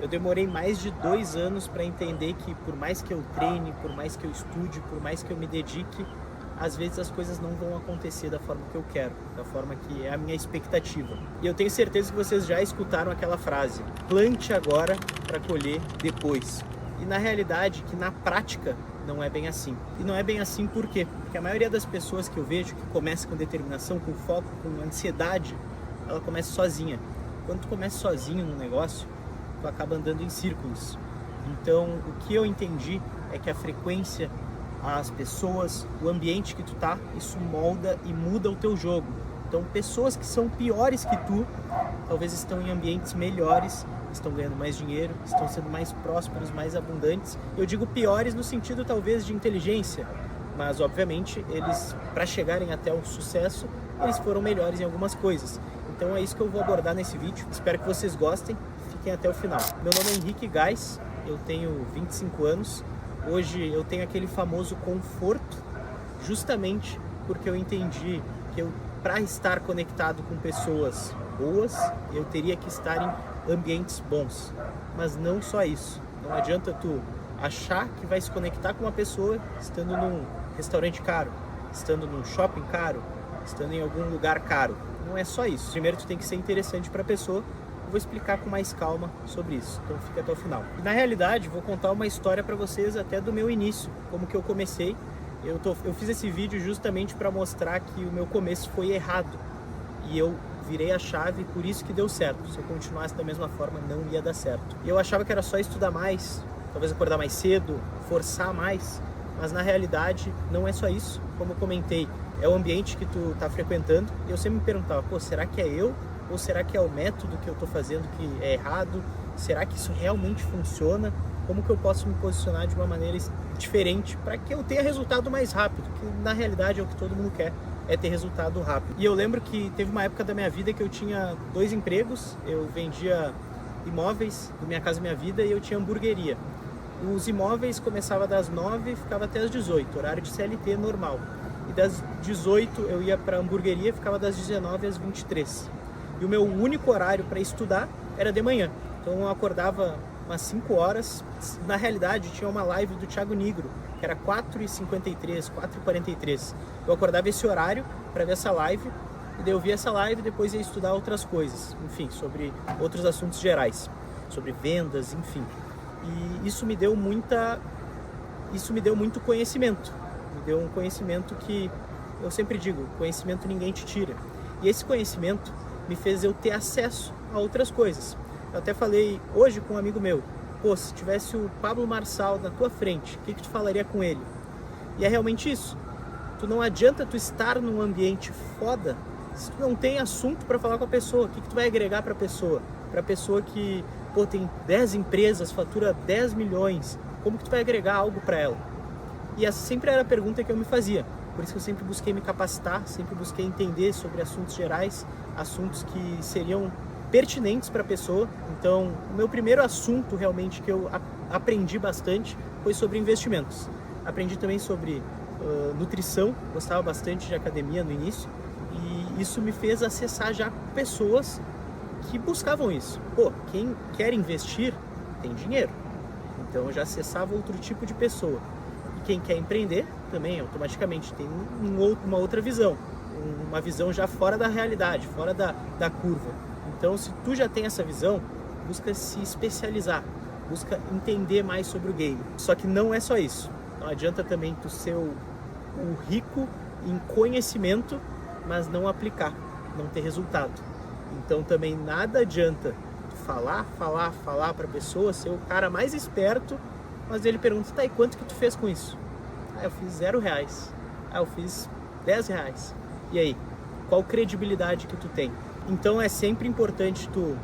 Eu demorei mais de 2 anos para entender que por mais que eu treine, por mais que eu estude, por mais que eu me dedique, às vezes as coisas não vão acontecer da forma que eu quero, da forma que é a minha expectativa. E eu tenho certeza que vocês já escutaram aquela frase: plante agora para colher depois. E na realidade, que na prática não é bem assim. E não é bem assim por quê? Porque a maioria das pessoas que eu vejo que começa com determinação, com foco, com ansiedade, ela começa sozinha. Quando tu começa sozinho num negócio, tu acaba andando em círculos. Então, o que eu entendi é que a frequência, as pessoas, o ambiente que tu tá, isso molda e muda o teu jogo. Então, pessoas que são piores que tu, talvez estão em ambientes melhores, estão ganhando mais dinheiro, estão sendo mais prósperos, mais abundantes. Eu digo piores no sentido talvez de inteligência, mas obviamente eles, para chegarem até o sucesso, eles foram melhores em algumas coisas. Então é isso que eu vou abordar nesse vídeo. Espero que vocês gostem, fiquem até o final. Meu nome é Henrique Gais, eu tenho 25 anos. Hoje eu tenho aquele famoso conforto, justamente porque eu entendi que para estar conectado com pessoas boas, eu teria que estar em ambientes bons. Mas não só isso. Não adianta tu achar que vai se conectar com uma pessoa estando num restaurante caro, estando num shopping caro, estando em algum lugar caro. Não é só isso. Primeiro tu tem que ser interessante para a pessoa. Eu vou explicar com mais calma sobre isso. Então fica até o final. E, na realidade, vou contar uma história para vocês até do meu início, como que eu comecei. Eu fiz esse vídeo justamente para mostrar que o meu começo foi errado. E eu virei a chave, por isso que deu certo. Se eu continuasse da mesma forma, não ia dar certo. E eu achava que era só estudar mais, talvez acordar mais cedo, forçar mais. Mas na realidade, não é só isso. Como eu comentei, é o ambiente que tu tá frequentando. E eu sempre me perguntava, pô, será que é eu? Ou será que é o método que eu tô fazendo que é errado? Será que isso realmente funciona? Como que eu posso me posicionar de uma maneira diferente para que eu tenha resultado mais rápido? Que na realidade é o que todo mundo quer, é ter resultado rápido. E eu lembro que teve uma época da minha vida que eu tinha 2 empregos. Eu vendia imóveis do Minha Casa Minha Vida e eu tinha hamburgueria. Os imóveis começava das 9 e ficava até as 18, horário de CLT normal. E das 18 eu ia para a hamburgueria e ficava das 19 às 23. E o meu único horário para estudar era de manhã. Então eu acordava umas 5 horas. Na realidade tinha uma live do Thiago Nigro, que era 4h53, 4h43. Eu acordava esse horário para ver essa live. E daí eu via essa live e depois ia estudar outras coisas. Enfim, sobre outros assuntos gerais. Sobre vendas, enfim. E isso me deu muito conhecimento. Me deu um conhecimento que, eu sempre digo, conhecimento ninguém te tira. E esse conhecimento me fez eu ter acesso a outras coisas. Eu até falei hoje com um amigo meu, pô, se tivesse o Pablo Marçal na tua frente, o que tu falaria com ele? E é realmente isso. Não adianta tu estar num ambiente foda se tu não tem assunto para falar com a pessoa. O que tu vai agregar para a pessoa? Para a pessoa que, pô, tem 10 empresas, fatura 10 milhões, como que tu vai agregar algo para ela? E essa sempre era a pergunta que eu me fazia. Por isso que eu sempre busquei me capacitar, sempre busquei entender sobre assuntos gerais, assuntos que seriam pertinentes para a pessoa. Então, o meu primeiro assunto realmente que eu aprendi bastante foi sobre investimentos. Aprendi também sobre nutrição, gostava bastante de academia no início, e isso me fez acessar já pessoas que buscavam isso. Pô, quem quer investir tem dinheiro. Então eu já acessava outro tipo de pessoa. E quem quer empreender também automaticamente tem uma outra visão, uma visão já fora da realidade, fora da curva. Então, se tu já tem essa visão, busca se especializar, busca entender mais sobre o game. Só que não é só isso. Não adianta também tu ser o rico em conhecimento, mas não aplicar, não ter resultado. Então também nada adianta tu falar para a pessoa, ser o cara mais esperto, mas ele pergunta, tá, e quanto que tu fez com isso? Ah, eu fiz R$0. Ah, eu fiz R$10. E aí? Qual credibilidade que tu tem? Então é sempre importante tu,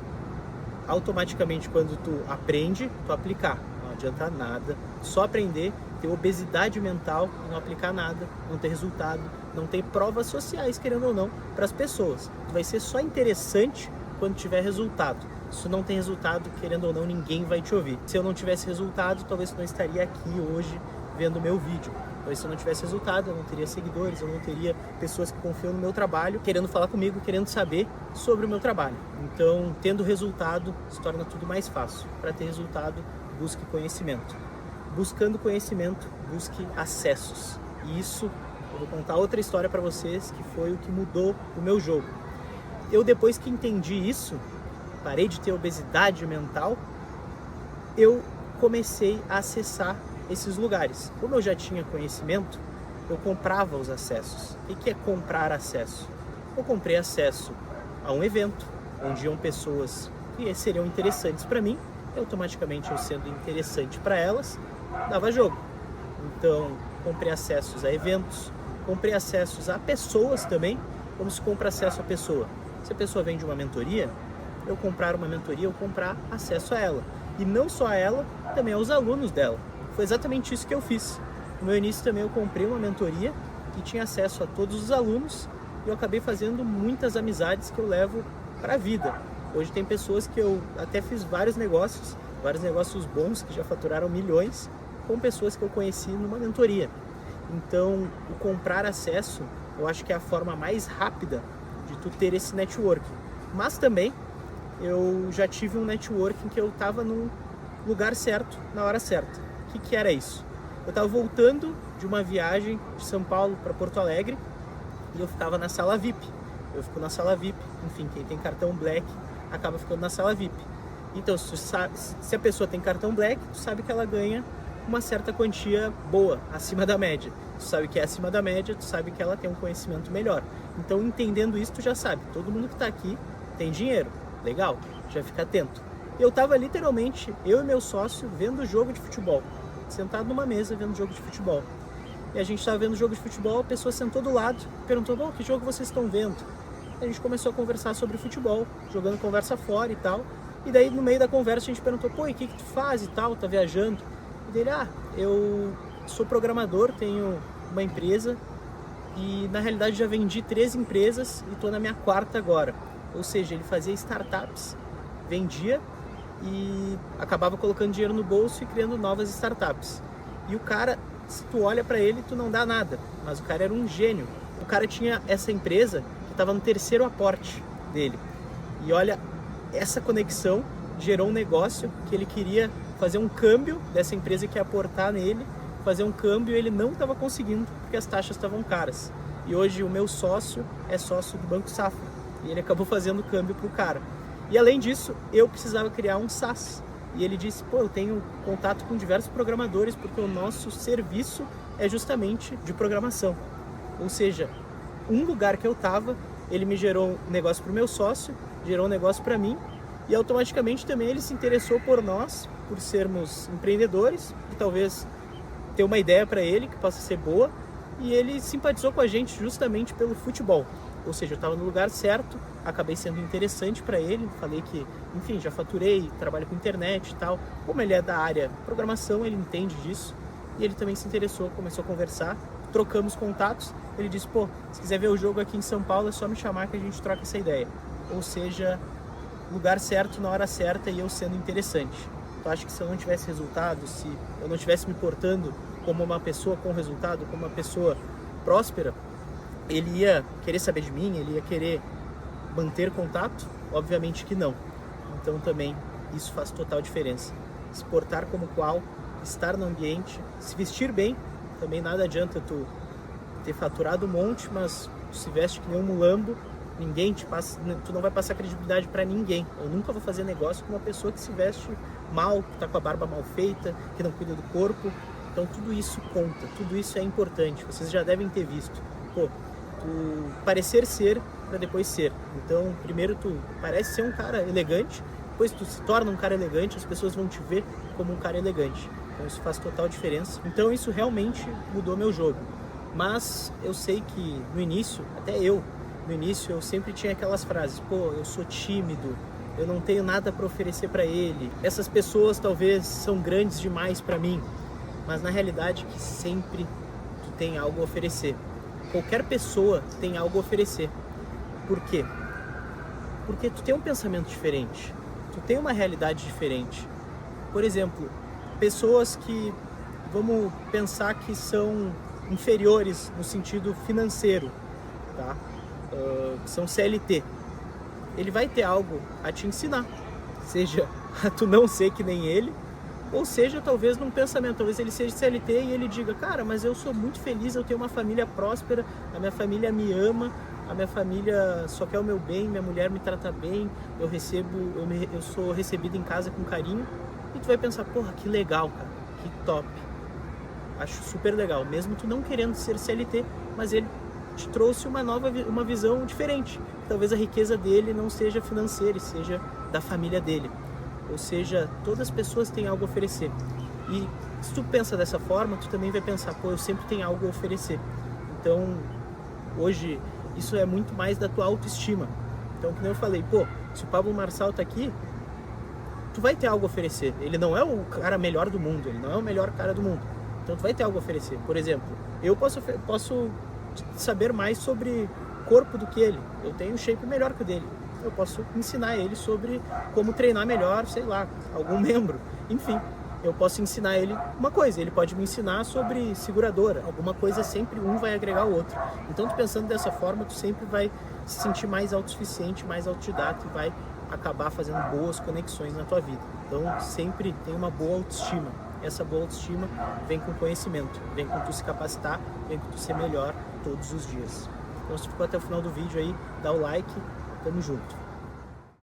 automaticamente, quando tu aprende, tu aplicar. Não adianta nada, só aprender, ter obesidade mental, não aplicar nada, não ter resultado, não ter provas sociais, querendo ou não, para as pessoas. Tu vai ser só interessante quando tiver resultado. Se tu não tem resultado, querendo ou não, ninguém vai te ouvir. Se eu não tivesse resultado, talvez tu não estaria aqui hoje vendo o meu vídeo. Então, se eu não tivesse resultado, eu não teria seguidores, eu não teria pessoas que confiam no meu trabalho, querendo falar comigo, querendo saber sobre o meu trabalho. Então, tendo resultado, se torna tudo mais fácil. Para ter resultado, busque conhecimento. Buscando conhecimento, busque acessos. E isso, eu vou contar outra história para vocês, que foi o que mudou o meu jogo. Eu, depois que entendi isso, parei de ter obesidade mental, eu comecei a acessar esses lugares. Como eu já tinha conhecimento, eu comprava os acessos. O que é comprar acesso? Eu comprei acesso a um evento, onde iam pessoas que seriam interessantes para mim, e automaticamente eu sendo interessante para elas, dava jogo. Então, comprei acessos a eventos, comprei acessos a pessoas também. Como se compra acesso a pessoa? Se a pessoa vem de uma mentoria, eu comprar uma mentoria, eu comprar acesso a ela. E não só a ela, também aos alunos dela. Foi exatamente isso que eu fiz. No meu início também eu comprei uma mentoria que tinha acesso a todos os alunos e eu acabei fazendo muitas amizades que eu levo para a vida. Hoje tem pessoas que eu até fiz vários negócios bons que já faturaram milhões com pessoas que eu conheci numa mentoria. Então, o comprar acesso, eu acho que é a forma mais rápida de tu ter esse networking. Mas também eu já tive um networking que eu estava no lugar certo, na hora certa. O que era isso? Eu estava voltando de uma viagem de São Paulo para Porto Alegre e eu ficava na sala VIP. Eu fico na sala VIP, enfim, quem tem cartão Black acaba ficando na sala VIP. Então, se a pessoa tem cartão Black, tu sabe que ela ganha uma certa quantia boa, acima da média. Tu sabe que é acima da média, tu sabe que ela tem um conhecimento melhor. Então, entendendo isso, tu já sabe, todo mundo que está aqui tem dinheiro. Legal, já fica atento. Eu estava literalmente, eu e meu sócio, vendo jogo de futebol. Sentado numa mesa vendo jogo de futebol. E a gente estava vendo jogo de futebol, a pessoa sentou do lado, perguntou, que jogo vocês estão vendo? A gente começou a conversar sobre futebol, jogando conversa fora e tal. E daí, no meio da conversa, a gente perguntou, e o que tu faz e tal, tá viajando? E dele, eu sou programador, tenho uma empresa e, na realidade, já vendi 3 empresas e tô na minha 4ª agora. Ou seja, ele fazia startups, vendia e acabava colocando dinheiro no bolso e criando novas startups. E o cara, se tu olha para ele, tu não dá nada, mas o cara era um gênio. O cara tinha essa empresa que estava no 3º aporte dele. E olha, essa conexão gerou um negócio que ele queria fazer um câmbio dessa empresa que ia aportar nele, fazer um câmbio e ele não estava conseguindo porque as taxas estavam caras. E hoje o meu sócio é sócio do Banco Safra e ele acabou fazendo o câmbio para o cara. E além disso, eu precisava criar um SaaS. E ele disse, eu tenho contato com diversos programadores porque o nosso serviço é justamente de programação. Ou seja, um lugar que eu estava, ele me gerou um negócio para o meu sócio, gerou um negócio para mim e automaticamente também ele se interessou por nós, por sermos empreendedores e talvez ter uma ideia para ele que possa ser boa e ele simpatizou com a gente justamente pelo futebol. Ou seja, eu estava no lugar certo, acabei sendo interessante para ele, falei que, enfim, já faturei, trabalho com internet e tal. Como ele é da área de programação, ele entende disso e ele também se interessou, começou a conversar, trocamos contatos. Ele disse, se quiser ver o jogo aqui em São Paulo, é só me chamar que a gente troca essa ideia. Ou seja, lugar certo, na hora certa e eu sendo interessante. Eu acho que se eu não tivesse resultado, se eu não estivesse me portando como uma pessoa com resultado, como uma pessoa próspera, ele ia querer saber de mim, ele ia querer manter contato? Obviamente que não. Então também isso faz total diferença. Se portar como qual, estar no ambiente, se vestir bem, também nada adianta tu ter faturado um monte, mas tu se veste que nem um mulambo, tu não vai passar credibilidade para ninguém. Eu nunca vou fazer negócio com uma pessoa que se veste mal, que tá com a barba mal feita, que não cuida do corpo. Então tudo isso conta, tudo isso é importante. Vocês já devem ter visto. Tu parecer ser para depois ser. Então, primeiro tu parece ser um cara elegante, depois tu se torna um cara elegante, as pessoas vão te ver como um cara elegante. Então isso faz total diferença. Então isso realmente mudou meu jogo. Mas eu sei que no início, no início eu sempre tinha aquelas frases, eu sou tímido, eu não tenho nada para oferecer para ele. Essas pessoas talvez são grandes demais para mim. Mas na realidade que sempre tu tem algo a oferecer. Qualquer pessoa tem algo a oferecer. Por quê? Porque tu tem um pensamento diferente. Tu tem uma realidade diferente. Por exemplo, pessoas que vamos pensar que são inferiores no sentido financeiro, tá? Que são CLT. Ele vai ter algo a te ensinar, seja a tu não ser que nem ele, ou seja, talvez num pensamento, talvez ele seja CLT e ele diga, cara, mas eu sou muito feliz, eu tenho uma família próspera, a minha família me ama, a minha família só quer o meu bem, minha mulher me trata bem, eu sou recebido em casa com carinho, e tu vai pensar, porra, que legal, cara, que top. Acho super legal, mesmo tu não querendo ser CLT, mas ele te trouxe uma visão diferente. Talvez a riqueza dele não seja financeira, seja da família dele. Ou seja, todas as pessoas têm algo a oferecer. E se tu pensa dessa forma, tu também vai pensar, pô, eu sempre tenho algo a oferecer. Então, hoje, isso é muito mais da tua autoestima. Então, como eu falei, pô, se o Pablo Marçal tá aqui, tu vai ter algo a oferecer. Ele não é o cara melhor do mundo, ele não é o melhor cara do mundo. Então, tu vai ter algo a oferecer. Por exemplo, eu posso saber mais sobre corpo do que ele. Eu tenho um shape melhor que o dele. Eu posso ensinar ele sobre como treinar melhor, sei lá, algum membro. Enfim, eu posso ensinar ele uma coisa, ele pode me ensinar sobre seguradora. Alguma coisa, sempre um vai agregar o outro. Então, tu pensando dessa forma, tu sempre vai se sentir mais autossuficiente, mais autodidata e vai acabar fazendo boas conexões na tua vida. Então, sempre tem uma boa autoestima. Essa boa autoestima vem com conhecimento, vem com tu se capacitar, vem com tu ser melhor todos os dias. Então, se tu ficou até o final do vídeo aí, dá o like, tamo junto.